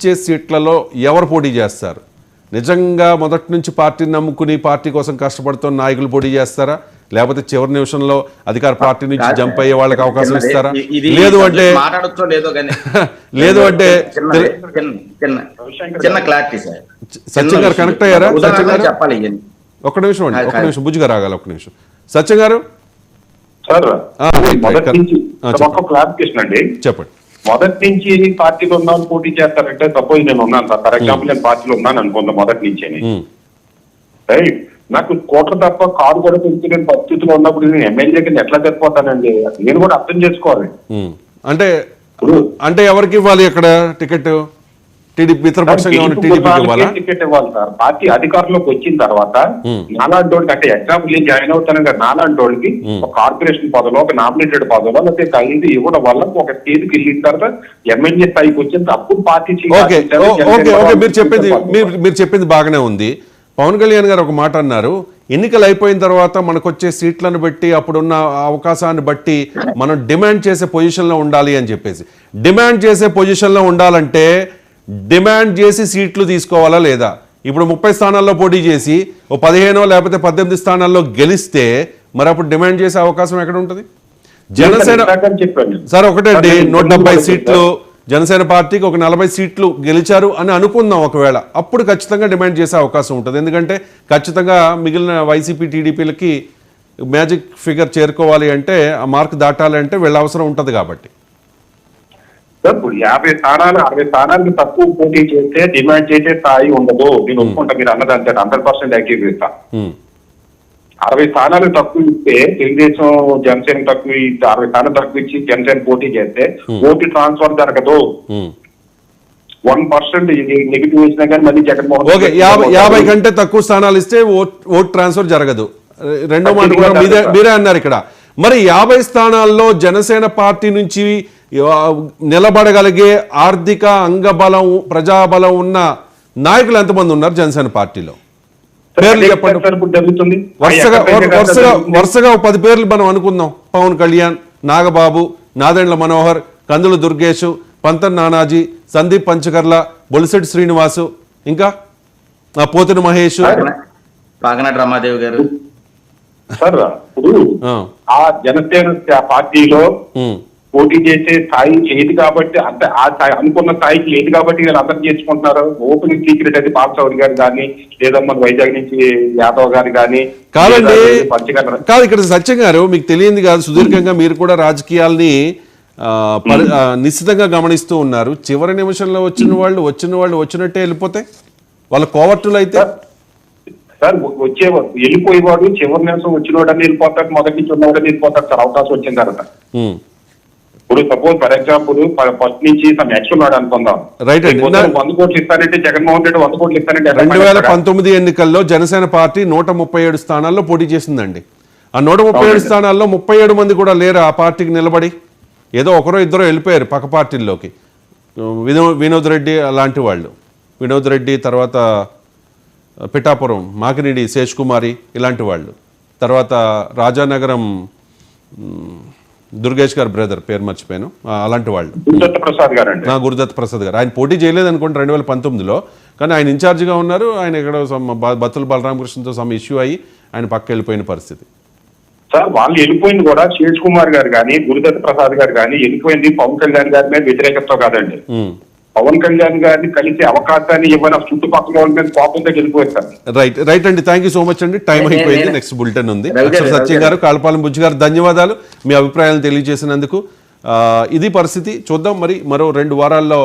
ఇచ్చే సీట్లలో ఎవరు పోటీ చేస్తారు? నిజంగా మొదటి నుంచి పార్టీని నమ్ముకుని పార్టీ కోసం కష్టపడుతున్న నాయకులు పోటీ చేస్తారా, లేకపోతే చివరి నిమిషంలో అధికార పార్టీ నుంచి జంప్ అయ్యే వాళ్ళకి అవకాశం ఇస్తారా? లేదు అంటే సత్యం గారు కనెక్ట్ అయ్యారా? సత్యం గారు ఒక్క నిమిషం అండి, ఒక్క నిమిషం, బుజ్జిగా రాగాలి, ఒక్క నిమిషం. సత్యం గారు చెప్పండి. మొదటి నుంచి పార్టీలో ఉన్నాను పోటీ చేస్తారంటే, సపోజ్ నేను ఉన్నాను సార్, ఫర్ ఎగ్జాంపుల్ నేను పార్టీలో ఉన్నాను అనుకుందాం మొదటి నుంచి, రైట్, నాకు కోట్ల తప్ప కారు కూడా పెంచుకునే పరిస్థితిలో ఉన్నప్పుడు నేను ఎమ్మెల్యే కింద ఎట్లా సరిపోతానండి? నేను కూడా అర్థం చేసుకోవాలి. అంటే ఎవరికి ఇవ్వాలి అక్కడ టికెట్? టీడీపీ టికెట్ ఇవ్వాలి సార్. పార్టీ అధికారంలోకి వచ్చిన తర్వాత నాలాంటి అంటే ఎగ్జాంపుల్ నేను జాయిన్ అవుతాను కదా, నాలాంటి వాళ్ళకి ఒక కార్పొరేషన్ పదవిలో, ఒక నామినేటెడ్ పదవిలో, లేకపోతే ఇది ఇవ్వడం వల్ల ఒక స్టేజ్కి వెళ్ళిన తర్వాత ఎమ్మెల్యే స్థాయికి వచ్చిన అప్పుడు పార్టీ. మీరు చెప్పింది బాగానే ఉంది. పవన్ కళ్యాణ్ గారు ఒక మాట అన్నారు, ఎన్నికలు అయిపోయిన తర్వాత మనకు వచ్చే సీట్లను బట్టి, అప్పుడున్న అవకాశాన్ని బట్టి మనం డిమాండ్ చేసే పొజిషన్లో ఉండాలి అని చెప్పేసి. డిమాండ్ చేసే పొజిషన్లో ఉండాలంటే డిమాండ్ చేసి సీట్లు తీసుకోవాలా లేదా? ఇప్పుడు 30 స్థానాల్లో పోటీ చేసి ఓ 15 లేకపోతే 18 స్థానాల్లో గెలిస్తే మరి అప్పుడు డిమాండ్ చేసే అవకాశం ఎక్కడ ఉంటుంది? జనసేన సార్ ఒకటే అండి, 170 సీట్లు జనసేన పార్టీకి ఒక 40 సీట్లు గెలిచారు అని అనుకుందాం ఒకవేళ, అప్పుడు ఖచ్చితంగా డిమాండ్ చేసే అవకాశం ఉంటుంది. ఎందుకంటే ఖచ్చితంగా మిగిలిన వైసీపీ టీడీపీలకి మ్యాజిక్ ఫిగర్ చేరుకోవాలి అంటే, ఆ మార్క్ దాటాలి అంటే వీళ్ళ అవసరం ఉంటుంది కాబట్టి. 50 స్థానాలు 60 స్థానాలకు తక్కువ పోటీ చేస్తే డిమాండ్ చేసే స్థాయి ఉండదు. నేను ఒప్పుకుంటా, మీరు అన్నదంటే 100% యాక్టివ్ చేస్తా. 60 స్థానాలు తక్కువ ఇస్తే తెలుగుదేశం జనసేన తక్కువ, 60 స్థానాలు తక్కువ ఇచ్చి జనసేన పోటీ చేస్తే ఓటు ట్రాన్స్ఫర్ జరగదు. 1% నెగిటివ్ వచ్చినా కానీ మళ్ళీ జగన్మోహన్ 50 కంటే తక్కువ స్థానాలు ఇస్తే ఓట్ ట్రాన్స్ఫర్ జరగదు. రెండో మాట కూడా మీరే అన్నారు ఇక్కడ. మరి 50 స్థానాల్లో జనసేన పార్టీ నుంచి నిలబడగలిగే ఆర్థిక అంగబలం, ప్రజాబలం ఉన్న నాయకులు ఎంతమంది ఉన్నారు జనసేన పార్టీలో? పేర్లు చెప్పండి. వరుసగా 10 పేర్లు మనం అనుకుందాం. పవన్ కళ్యాణ్, నాగబాబు, నాదెండ్ల మనోహర్, కందుల దుర్గేష్, పంతన్ నానాజీ, సందీప్ పంచకర్ల, బొలిశెట్టి శ్రీనివాసు, ఇంకా పోతిన మహేష్, పాగనాటి రమాదేవి గారు. సార్ ఇప్పుడు ఆ జనసేన పార్టీలో పోటీ చేసే స్థాయి లేదు కాబట్టి, అంటే ఆ స్థాయి అనుకున్న స్థాయికి లేదు కాబట్టి నేను అర్థం చేసుకుంటున్నారు. ఓపెన్ సీక్రెట్ అయితే పాపచౌరి గారు కానీ, లేదా మన వైజాగ్ నుంచి యాదవ్ గారు కానీ కాదండి. కాదు, ఇక్కడ సత్యం గారు మీకు తెలియంది కాదు, సుదీర్ఘంగా మీరు కూడా రాజకీయాల్ని నిశ్చితంగా గమనిస్తూ ఉన్నారు. చివరి నిమిషంలో వచ్చిన వాళ్ళు వచ్చినట్టే వెళ్ళిపోతే వాళ్ళ కోవర్టులు అయితే సార్ వెళ్ళిపోయేవాడు చివరి నిమిషం వచ్చినవాడని వెళ్ళిపోతాడు, మొదటి నుంచి ఉన్నవాడని వెళ్ళిపోతాడు సార్ అవకాశం వచ్చిన తర్వాత. ఇప్పుడు సపోజ్ ఫర్ ఎగ్జాంపుల్ ఫస్ట్ నుంచి ఉన్నాడు అనుకుందాం, 100 కోట్లు ఇస్తానంటే జగన్మోహన్ రెడ్డి 100 కోట్లు ఇస్తానంటే 2019 ఎన్నికల్లో జనసేన పార్టీ 137 స్థానాల్లో పోటీ చేసిందండి. ఆ 137 స్థానాల్లో 37 మంది కూడా లేరు ఆ పార్టీకి నిలబడి. ఏదో ఒకరో ఇద్దరు వెళ్ళిపోయారు పక్క పార్టీల్లోకి. వినోద్ రెడ్డి అలాంటి వాళ్ళు, వినోద్ రెడ్డి, తర్వాత పిఠాపురం మాకిరెడ్డి శేష్ కుమారి ఇలాంటి వాళ్ళు, తర్వాత రాజానగరం దుర్గేష్ గారు బ్రదర్, పేరు మర్చిపోయాను, అలాంటి వాళ్ళు, గురుదత్త ప్రసాద్ గారు. ఆయన పోటీ చేయలేదు అనుకోండి 2019లో, కానీ ఆయన ఇన్ఛార్జిగా ఉన్నారు. ఆయన ఇక్కడ బత్తుల బలరామకృష్ణతో సమ్ ఇష్యూ అయ్యి ఆయన పక్క వెళ్ళిపోయిన పరిస్థితి. సార్ వాళ్ళు వెళ్ళిపోయింది కూడా శేష్ కుమార్ గారు కానీ, గురుదత్త ప్రసాద్ గారు కానీ వెళ్ళిపోయింది పవన్ కళ్యాణ్ గారి మీద వ్యతిరేకతతో కాదండి. పవన్ కళ్యాణ్ గారిని కలిసి అవకాశాన్ని ఇవ్వని చుట్టుపక్కల వాళ్ళ మీద కోపంతో వెళ్ళిపోతారు. రైట్ అండి, థ్యాంక్ యూ సో మచ్ అండి. టైం అయిపోయింది, నెక్స్ట్ బులెటిన్ ఉంది. సత్యం గారు, కాళపాలెం బుజ్జి గారు, ధన్యవాదాలు మీ అభిప్రాయాలను తెలియజేసినందుకు. ఇది పరిస్థితి. చూద్దాం మరి మరో 2 వారాల్లో